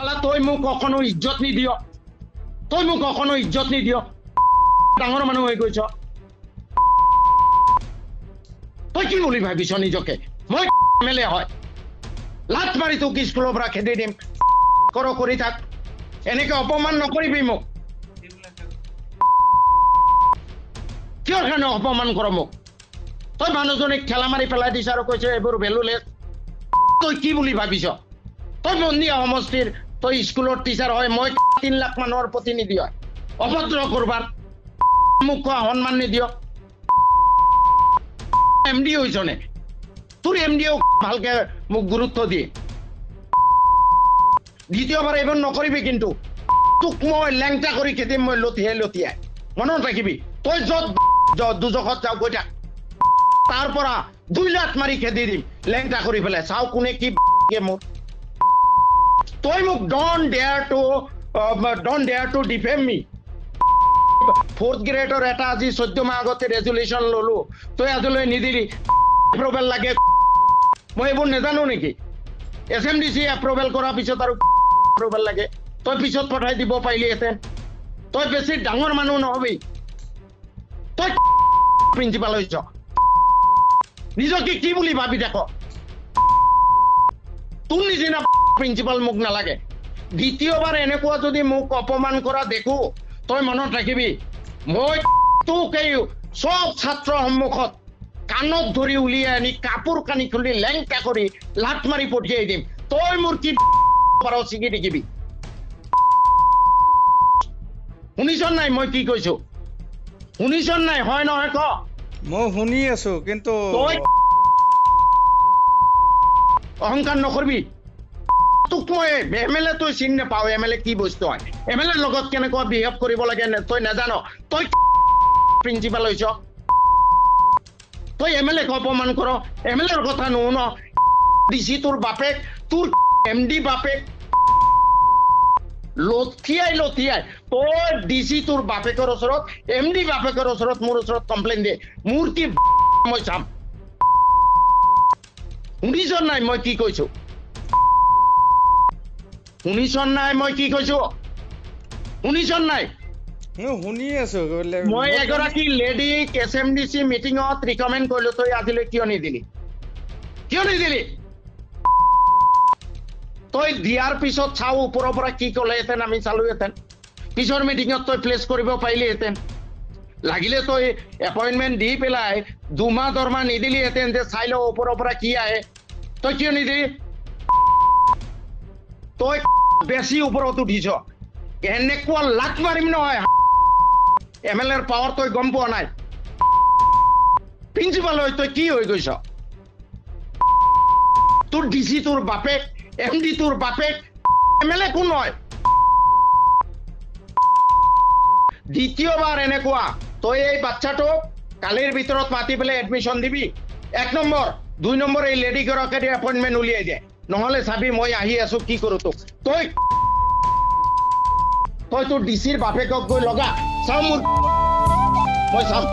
শালা তই মোক কখনো ইজ্জত নিদিয় তই মোক কখনো ইজ্জত নিদিয় ডাঙৰ মানুহ হৈ গৈছ তই কি বুলি ভাবিছ নিজকে মই এমএলএ হয় লাত মাৰি তোক স্কুলৰ পৰা খেদি দিম কৰি থাক এনেকে অপমান নকৰিবি মোক কিহৰ কাৰণে অপমান কৰ মোক তই মানুহজনীক ঠেলা মাৰি পেলাই দিছ আৰু কৈছ এইবোৰ ভেলুলেছ তই কি বুলি ভাবিছ তই বন্দিয়া সমষ্টিৰ তই স্কুলৰ টিচাৰ হয় মই 3 লাখ মানুহৰ প্ৰতিনিধি হয় অভদ্ৰ কৰবাৰ মোক কোৱা সন্মান নিদিয় এমডি হৈছনে তোৰ এমডিও ভালকে মোক গুৰুত্ব দিয়ে দ্বিতীয়বাৰ এইবোৰ নকৰিবি কিন্তু তোক মই লেংটা কৰি খেদিম মই লতিয়াই মনত ৰাখিবি তই য'ত দুজখত যাও গৈ থাক তাৰ পৰা 2 লাখ মাৰি খেদি দিম লেংটা কৰি পেলাই চাও কোনে কি মোৰ তই মোক don't dare to defame me 4th গ্ৰেডৰ এটা আজি 14 মাহ আগতে ৰেজুলেশ্যন ললো তই আজিলৈ নিদিলি এপ্ৰুভেল লাগে মই এইবোৰ নেজানো নেকি এছএমডিচি এপ্ৰুভেল কৰাৰ পিছত আৰু এপ্ৰুভেল লাগে তই পিছত পঠাই দিব পাৰিলিহেঁতেন তই বেছি ডাঙৰ মানুহ নহবি তই প্ৰিন্সিপাল হৈছ নিজকে কি বুলি ভাবি দেখ তোৰ নিচিনা প্ৰিন্সিপাল মোক নালাগে দ্বিতীয়বাৰ এনেকুৱা যদি মোক অপমান কৰা দেখো তই মনত ৰাখিবি মই তোক এই সব ছাত্ৰ সন্মুখত কাণত ধৰি উলিয়াই আনি কাপোৰ কানি খুলি লেংটা কৰি লাট মাৰি পঠিয়াই দিম তই মোৰ কি পাৰ চিগি দেখিবি শুনিছ নাই মই কি কৈছো শুনিছ নাই হয় নহয় ক মই শুনি আছো কিন্তু তই অহংকাৰ নকৰিবি তোক মই এমএলএ তই চিনি নাপাও এমএলএ কি বস্তু হয় এমএলএৰ লগত কেনেকুৱা বিহেভ কৰিব লাগে তই নাজানো তই প্ৰিন্সিপাল হৈছ তই এমএলএ অপমান কৰ এমএলএৰ কথা নুশুন ডিচি তোৰ বাপেক তোৰ এমডি বাপেক লথিয়াই তই ডিচি তোৰ বাপেকৰ ওচৰত এমডি বাপেকৰ ওচৰত মোৰ ওচৰত কমপ্লেইন দিয়ে মোৰ কি মই চাম শুনিছ নাই মই কি কৈছো শুনিছ নাই মই কি কৈছো শুনিছ নাই শুনি আছো মই এগৰাকী লেডিক এছএমডিচি মিটিঙত ৰিকমেণ্ড কৰিলো তই আজিলৈ কিয় নিদিলি তই দিয়াৰ পিছত চাও ওপৰৰ পৰা কি ক'লেহেঁতেন আমি চালোহেঁতেন পিছৰ মিটিঙত তই প্লেচ কৰিব পাৰিলিহেঁতেন লাগিলে তই এপইণ্টমেণ্ট দি পেলাই 2 মাহ দৰমহা নিদিলিহেঁতেন যে চাই লওঁ ওপৰৰ পৰা কি আহে তই কিয় নিদিলি তই বেছি ওপৰত উঠিছ এনেকুৱা লাট মাৰিম নহয় এমএলএৰ পাৱাৰ তই গম পোৱা নাই প্ৰিন্সিপাল হৈ তই কি হৈ গৈছ তোৰ ডিচি তোৰ বাপেক এমডি তোৰ বাপেক এমএলএ কোন হয় দ্বিতীয়বাৰ এনেকুৱা তই এই বাচ্চাটোক কালিৰ ভিতৰত মাতি পেলাই এডমিশ্যন দিবি 1 নম্বৰ 2 নম্বৰ এই লেডি গৰাকীৰ এপইণ্টমেণ্ট উলিয়াই দে নহলে চাবি মই আহি আছো কি কৰো তোক তই তোৰ ডিচিৰ বাপেকক গৈ লগা চাও মোৰ মই চাম